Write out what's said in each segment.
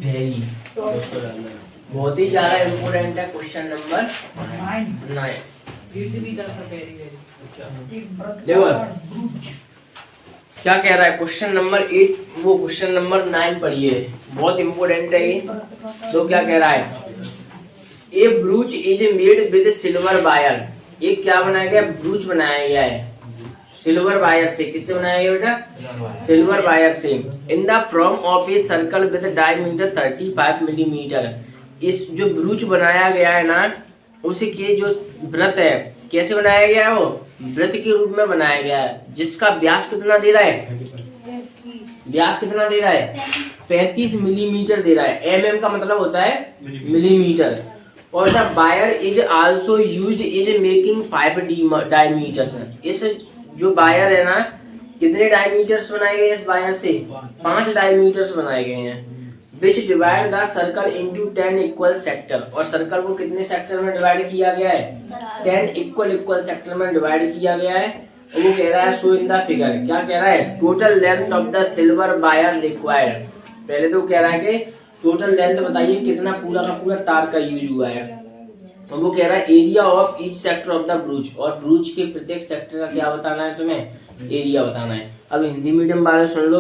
Very, बहुत ही ज्यादा important है क्वेश्चन नंबर 9। देखो क्या कह रहा है क्वेश्चन नंबर 8, वो क्वेश्चन नंबर 9 पढ़िए, बहुत इम्पोर्टेंट है ये। तो क्या कह रहा है, a brooch is made with silver wire, ये क्या बनाया गया, ब्रूच बनाया गया है सिल्वर वायर से। किससे बनाया गया बेटा, सिल्वर वायर से। In the form of a circle with diameter 35 millimetre. इस जो ब्रूच बनाया गया है ना, उसी के जो वृत्त है, कैसे बनाया गया है, वो वृत्त के रूप में बनाया गया है, जिसका व्यास कितना दे रहा है, व्यास कितना दे रहा है, 35 मिलीमीटर दे रहा है। mm का मतलब होता है मिलीमीटर। और the wire is also used is making 5 diameters. इस जो वायर है ना, कितने डायमीटर्स बनाए गए इस वायर से, 5 डायमीटर्स बनाए गए हैं। विच divide the circle into 10 equal sector. और सर्कल को कितने सेक्टर में डिवाइड किया गया है, 10 इक्वल सेक्टर में डिवाइड किया गया है। और वो कह रहा है शो इन द फिगर, क्या कह रहा है, total length of the silver wire required. पहले तो कह रहा है कि टोटल लेंथ बताइए कितना पूरा का पूरा तार का यूज हुआ है। तो वो कह रहा है area of each sector of the ब्रूच, और ब्रूच के प्रत्येक सेक्टर का क्या बताना है तुम्हें, एरिया बताना है। अब हिंदी मीडियम वाले सुन लो,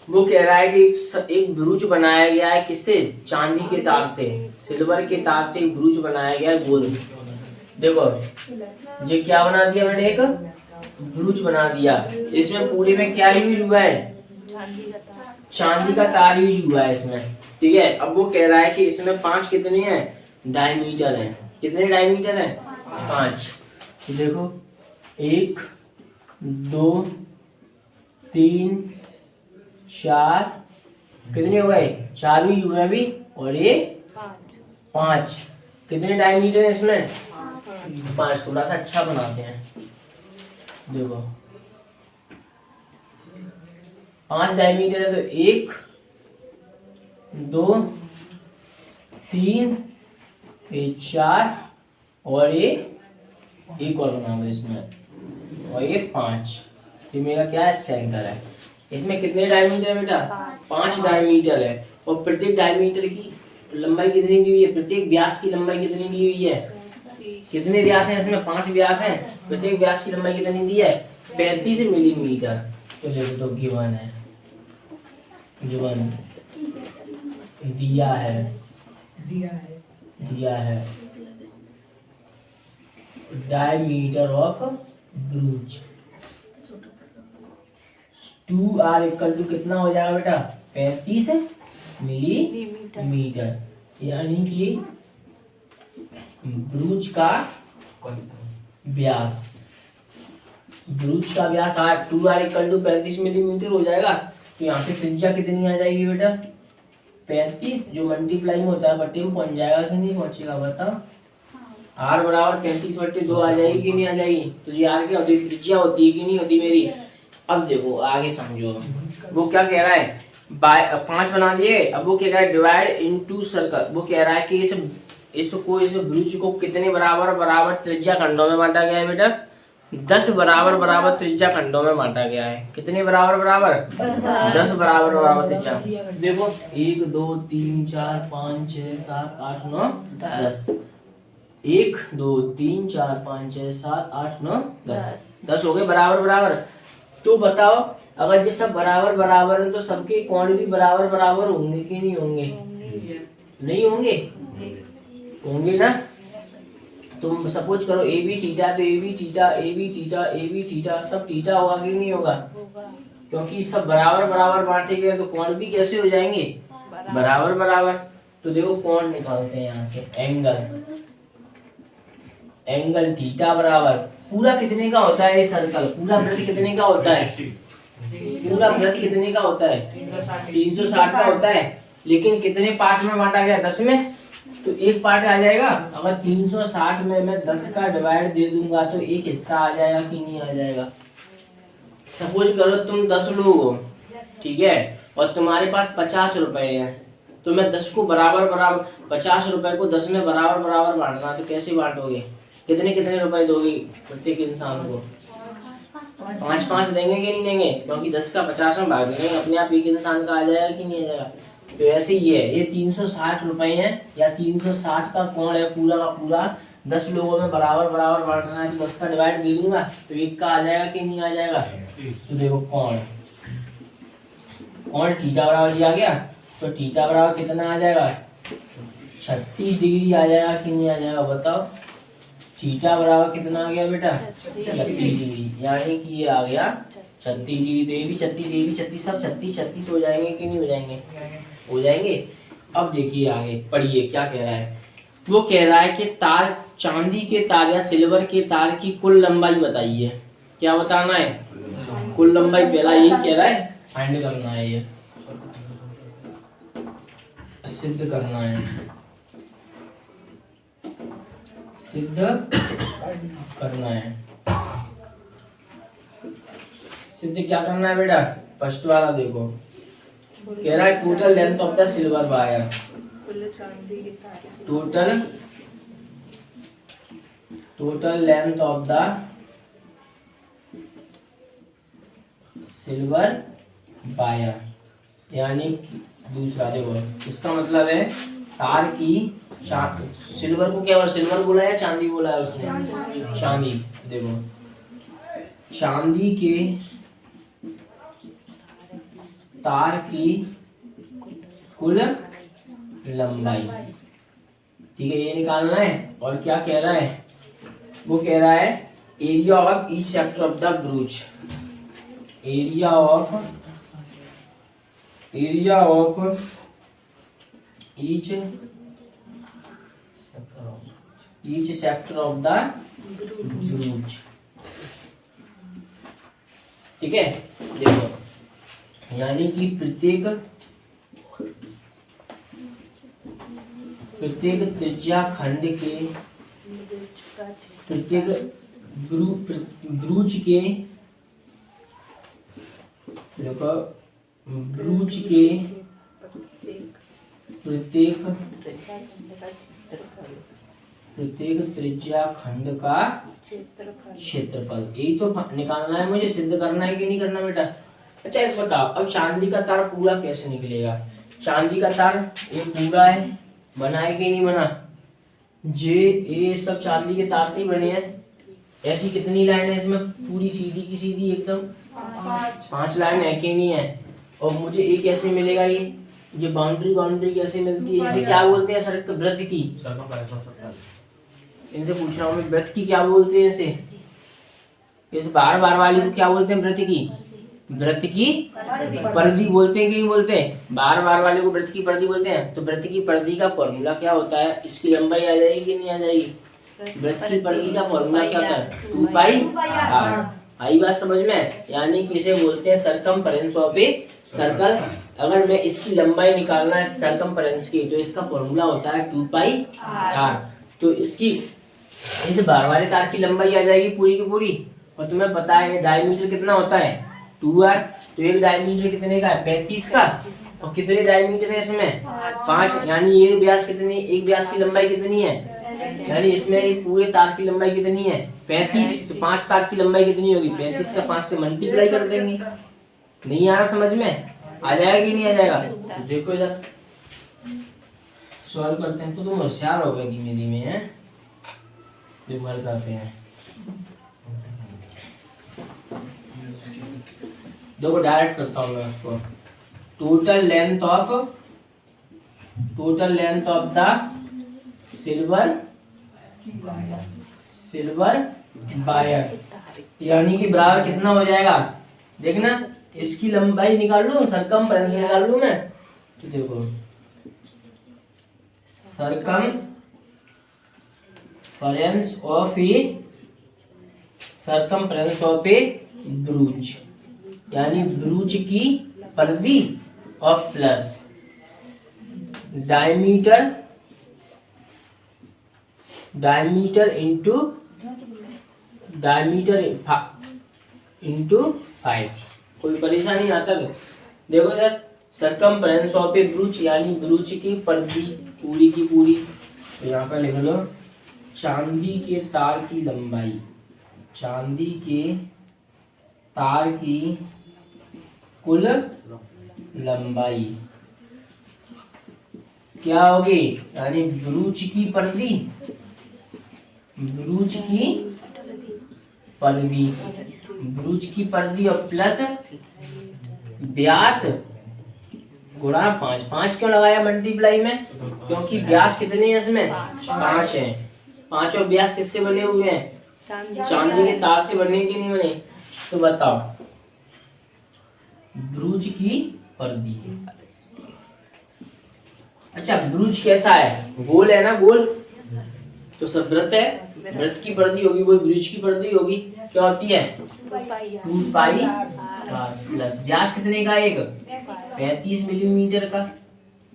वो कह रहा है कि एक ब्रूच बनाया गया है, किससे, चांदी के तार से, सिल्वर के तार से एक ब्रूच बनाया गया है गोल। देखो ये क्या बना दिया मैंने, एक ब्रूच बना दिया। इसमें पूरे में क्या यूज हुआ है, चांदी का तार यूज हुआ है इसमें, ठीक है। अब वो कह रहा है कि इसमें 5 कितने हैं, डायमीटर हैं। कितने डायमीटर हैं, 5। देखो 1 2 3 4, कितने हो गए, 4 ही हुए अभी, और ये 5। कितने डायमीटर है इसमें, 5। थोड़ा सा अच्छा बनाते हैं, देखो 5 डायमीटर है, तो 1 2 3 4, और ये एक और बना दो इसमें, और ये 5। ये मेरा क्या है, सेंटर है। इसमें कितने डायमीटर है बेटा, 5 डायमीटर है। और प्रत्येक डायमीटर की लंबाई कितनी दी हुई है, प्रत्येक व्यास की लंबाई कितनी दी हुई है, कितने व्यास हैं इसमें, 5 व्यास हैं। प्रत्येक व्यास की लंबाई कितनी दी है, 35 मिलीमीटर। तो लिख दो गिवन है, गिवन दिया है diameter of brooch 2r equal to कितना हो जाएगा बेटा, 35 मिलीमीटर। यानी कि ब्रूच का व्यास, 2r इक्वल टू 35 मिलीमीटर हो जाएगा। तो यहाँ से त्रिज्या कितनी आ जाएगी बेटा, 35, जो मल्टीप्लाई में होता है बट्टे में पहुंच जाएगा कि नहीं पहुंचेगा, बताओ। r बराबर 35/2 आ जाएगी कि नहीं आ जाएगी। तो ये r की होती त्रिज्या होती है कि नहीं होती मेरी। अब देखो आगे समझो, वो क्या कह रहा है, 5 बना दिए। अब वो कह रहा है डिवाइड इनटू सर्कल। वो कह रहा है कि इस ब्रूच को कितने बराबर त्रिज्या खंडों में बांटा गया है बेटा, 10 बराबर त्रिज्या खंडों में बांटा गया है। कितने बराबर 10 बराबर त्रिज्या। देखो 1 2 3 4 5 6 7 8 9 10, 1 2 3 4 5 6 7 8 9 10 हो गए बराबर। तो बताओ अगर ये सब बराबर है, तो सबके कोण भी बराबर होंगे कि नहीं होंगे, नहीं होंगे, होंगे ना। तुम सपोज करो ए बी थीटा, तो ए बी थीटा सब थीटा होगा कि नहीं होगा, क्योंकि सब बराबर बांटे गए, तो कोण भी कैसे हो जाएंगे, बराबर। तो देखो कोण निकालते हैं यहाँ से, एंगल थीटा बराबर, पूरा कितने का होता है ये सर्कल, पूरा वृत्त कितने का होता है, पूरा वृत्त कितने का होता है, 360 का होता है। लेकिन कितने पार्ट में बांटा गया, 10 में, तो एक पार्ट आ जाएगा। अगर 360 में मैं 10 का डिवाइड दे दूंगा तो एक हिस्सा आ जाएगा कि नहीं आ जाएगा। सपोज करो तुम 10 लोग हो, ठीक है, और तुम्हारे पास 50 रुपए है, तो मैं 10 को बराबर 50 रुपए को 10 में बराबर बांटना, तो कैसे बांटोगे, कितने रुपए दोगे प्रत्येक इंसान को, 5 देंगे कि नहीं देंगे, क्योंकि 10 का 50 में भाग देंगे, अपने आप एक इंसान का आ जाएगा कि नहीं आ जाएगा। तो ऐसे ये है, ये 360 रुपए है या 360 का कोण है पूरा का पूरा। 10 लोगों में बराबर बराबर बांटना है, तो 10 का डिवाइड दे दूंगा तो 1 का आ जाएगा कि नहीं आ जाएगा। तो देखो कोण थीटा बराबर दिया गया, तो थीटा बराबर कितना आ जाएगा 36 डिग्री आ जाएगा कि नहीं आ जाएगा बताओ। थीटा बराबर कितना आ गया बेटा 36 डिग्री, यानी कि ये आ गया 36 डिग्री। तो ये भी 36 ये भी 36, सब 36 36 हो जाएंगे कि नहीं हो जाएंगे, हो जाएंगे। अब देखिए आगे पढ़िए क्या कह रहा है। वो कह रहा है कि तार, चांदी के तार या सिल्वर के तार की कुल लंबाई बताइए। क्या बताना है, कुल लंबाई पहला यही कह रहा है, फाइंड करना है, ये सिद्ध करना है, सिद्ध करना है। सिद्ध क्या करना है बेटा, फर्स्ट वाला देखो कह रहा है total length of the silver wire, total length of the silver wire, यानी दूसरा देखो इसका मतलब है तार की, सिल्वर को क्या सिल्वर बोला है चांदी बोला है उसने, चांदी। देखो चांदी के तार की कुल लंबाई, ठीक है ये निकालना है। और क्या कह रहा है, वो कह रहा है area of each sector of the ब्रूच, area of each sector of the ब्रूच, ठीक है। देखो यानी कि प्रत्येक त्रिज्या खंड के, प्रत्येक ब्रूच के, देखो ब्रूच के प्रत्येक त्रिज्या खंड का क्षेत्रफल, यही तो निकालना है मुझे, सिद्ध करना है कि नहीं करना बेटा। अच्छा एक बताओ, अब चांदी का तार पूरा कैसे निकलेगा। चांदी का तार ये पूरा है, बना है कि नहीं बना, ये सब चांदी के तार से ही बने हैं। ऐसी कितनी लाइन है इसमें, पूरी सीधी की सीधी एकदम 5 लाइन है कि नहीं है। और मुझे ये कैसे मिलेगा, ये बाउंड्री कैसे मिलती है, इसे क्या बोलते हैं सर, वृत्त की, इनसे पूछ रहा हूँ मैं, वृत्त की क्या बोलते हैं इसे, इस बार बार वाली को क्या बोलते हैं, वृत्त की, वृत्त की परिधि बोलते हैं कि नहीं बोलते हैं, बार बार वाले को वृत्त की परिधि बोलते हैं। तो वृत्त की परिधि का फॉर्मूला क्या होता है, इसकी लंबाई आ जाएगी कि नहीं आ जाएगी। वृत्त की परिधि का फॉर्मूला क्या होता है, 2 पाई r। आई बात समझ में, यानी कि इसे बोलते हैं सरकमफेरेंस ऑफ ए सर्कल। अगर मैं इसकी लंबाई निकालना है सरकमफेरेंस की, तो इसका फॉर्मूला होता है 2 पाई r। तो इसकी, इस बार वाले तार की लंबाई आ जाएगी पूरी की पूरी। और तुम्हें पता है डायमीटर कितना होता है 2r, तो एक डायमीटर कितने का है 35 का, और कितने डायमीटर है इसमें 5, यानी ये व्यास कितनी, एक व्यास की लंबाई कितनी है, यानी इसमें पूरे तार की लंबाई कितनी है 35, तो 5 तार की लंबाई कितनी होगी 35 का 5 से मल्टीप्लाई कर देंगे। नहीं आ रहा समझ में, आ जाएगा कि नहीं आ जाएगा। तो देखो इधर सॉल्व करते हैं, तो तुम होशियार हो गए धीमे धीमे हैं। देखो हल करते हैं, देखो डायरेक्ट करता हूँ मैं उसको। Total length of the silver wire, यानी कि बराबर कितना हो जाएगा, देखना इसकी लंबाई निकाल लूं, सरकमफेरेंस निकाल लूं मैं। तो देखो सरकमफेरेंस ऑफ ए ब्रूच, यानी ब्रूच की परिधि और प्लस डायमीटर इंटू 5। कोई परेशानी आता है। देखो सर सरकमफेरेंस ऑफ ए ब्रूच, यानी ब्रूच की परिधि पूरी की पूरी। तो यहाँ पर लिख लो चांदी के तार की लंबाई, चांदी के तार की कुल लंबाई क्या होगी, यानी ब्रूच की परिधि, ब्रूच की परिधि, ब्रूच की परिधि और प्लस व्यास गुणा 5। 5 क्यों लगाया मल्टीप्लाई में, क्योंकि व्यास कितने हैं इसमें, 5 है। 5 और व्यास किससे बने हुए हैं, चांदी के तार से बने कि नहीं बने। तो बताओ ब्रूच की परिधि। अच्छा ब्रूच कैसा है, गोल है ना, गोल तो सब वृत्त है, वृत्त की परिधि होगी वही ब्रूच की परिधि होगी। क्या होती है 2 पाई प्लस व्यास कितने का, एक 35 मिलीमीटर का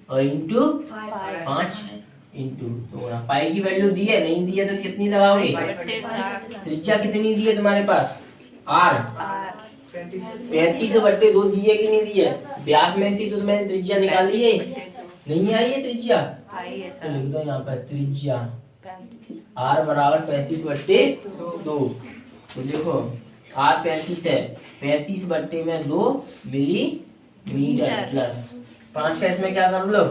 और इंटू 5 इंटू तो पाई की वैल्यू दी है, नहीं दी है तो कितनी लगाओगे, त्रिज्या कितनी दी है तुम्हारे पास, आर 35/2 दी है कि नहीं दी है, व्यास में से तो मैंने त्रिज्या निकाली है, नहीं आई है त्रिज्या, तो लिख दो यहाँ पर त्रिज्या आर बराबर 35/2। तो देखो आर 35 है, 35/2 मिलीमीटर प्लस 5 का इसमें क्या कर लो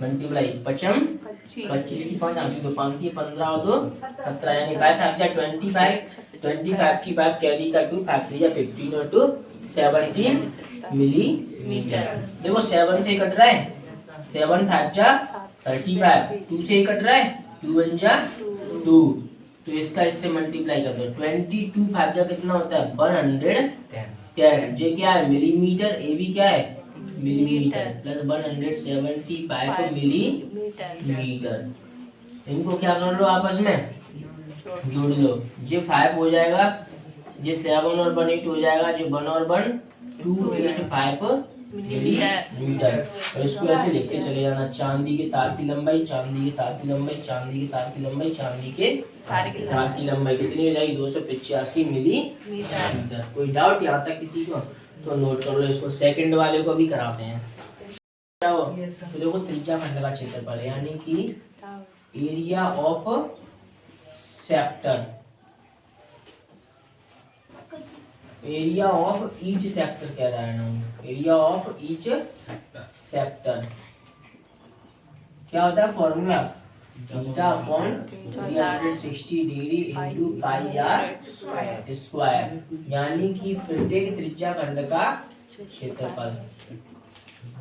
मल्टीप्लाई, 25 की 5 आंसू तो 5 की 15 और 2 17 यानी 25 की 5 कैरी का 2 5 3 15 और 2 17 मिलीमीटर। देखो 7 से कट रहा है, 7 5 जा 35, 2 से कट रहा है 2 1 जा 2, तो इसका इससे मल्टीप्लाई कर दो, 22 5 जा कितना होता है 110। जे क्या है मिलीमीटर, ए भी क्या है मिलीमीटर प्लस 175 मिलीमीटर। इनको क्या कर लो आपस में जोड़ लो, ये 5 हो जाएगा, ये 7 और 1 8 हो जाएगा, जो 1 और 1 285 मिलीमीटर। और इसको ऐसे लिखते चले जाना, चांदी के तार की लंबाई, चांदी के तार की लंबाई, चांदी के तार की लंबाई, चांदी के तार की लंबाई कितनी हो जाएगी 285 मिलीमीटर। कोई डाउट यहाँ तक किसी को, तो नोट कर लो इसको, सेकंड वाले को भी कराते हैं। तो देखो त्रिज्या खंड का क्षेत्रफल यानी कि area of sector, area of each sector कह रहा है ना, एरिया ऑफ ईच सेक्टर क्या होता है formula, theta upon 360 degree into pi r square, यानी कि प्रत्येक त्रिज्या खंड का क्षेत्रफल,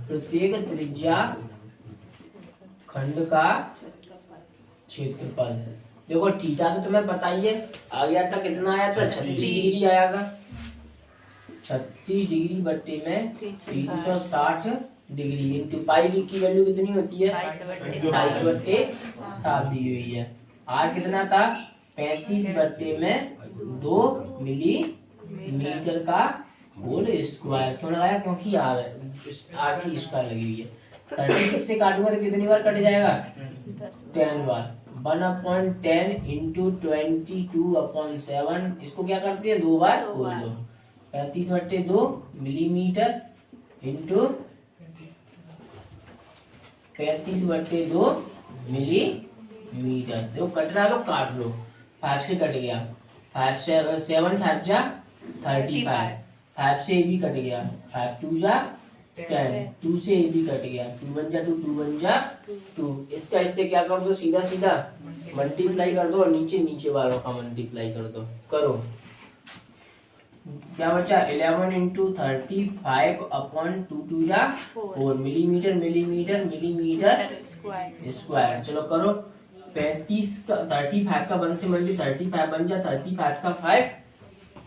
प्रत्येक त्रिज्या खंड का क्षेत्रफल। देखो थीटा तो तुम्हें पता ही है, आ गया था कितना आया था 36 डिग्री आया था, 36 डिग्री बट्टे में 360 डिग्री इंटू पाई की वैल्यू कितनी होती है 28/7 दी हुई है। आर कितना था 35 में 2 मिलीमीटर का होल स्क्वायर, क्यों लगाया क्योंकि आर की स्क्वायर लगी हुई है। 36 से काटूंगा तो कितनी बार कट जाएगा 10 बार, 1/10 इंटू 22/7, इसको क्या करते हैं 2 बार खोल दो, 35/2 मिलीमीटर इंटू 35/2 मिलीमीटर। देखो कट रहा तो काट लो, 5 से कट गया, 5 से 7 5 जा 35, 5 से ए भी कट गया, 5 2 जा 10, 2 से ए भी कट गया, 2 1 जा 2 2 1 जा 2। इसका इससे क्या कर दो सीधा सीधा मल्टीप्लाई कर दो और नीचे नीचे वालों का मल्टीप्लाई कर दो, करो क्या बचा 11 इंटू 35/2 जा 4 मिलीमीटर मिलीमीटर मिलीमीटर स्क्वायर। चलो करो 35 का 35 का 1 से मल्टी 35 बन जा 35 का 5,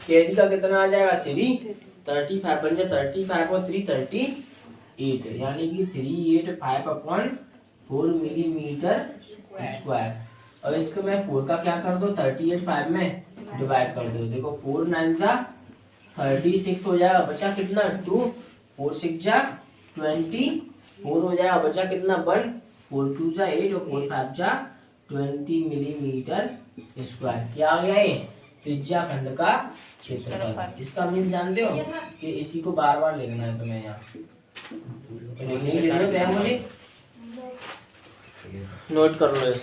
कैरी का कितना आ जाएगा 3, 35 बन जा 35 और 3 38, यानी कि 385/4 मिलीमीटर स्क्वायर। और इसको मैं 4 का क्या कर दो 38 5 में डिवाइड कर दो, देखो 4 9 जा 36 हो जाएगा, बचा कितना 2, 4 6 जा 24 हो जाएगा, बचा कितना 1, 4 2 जा 8 और 4 5 जा 20 मिलीमीटर स्क्वायर। क्या आ गया ये त्रिज्या खंड का क्षेत्रफल। इसका मीन जानते हो कि इसी को बार बार लिखना है तुम्हें, यहाँ लिखने की जरूरत है मुझे, नोट कर लो।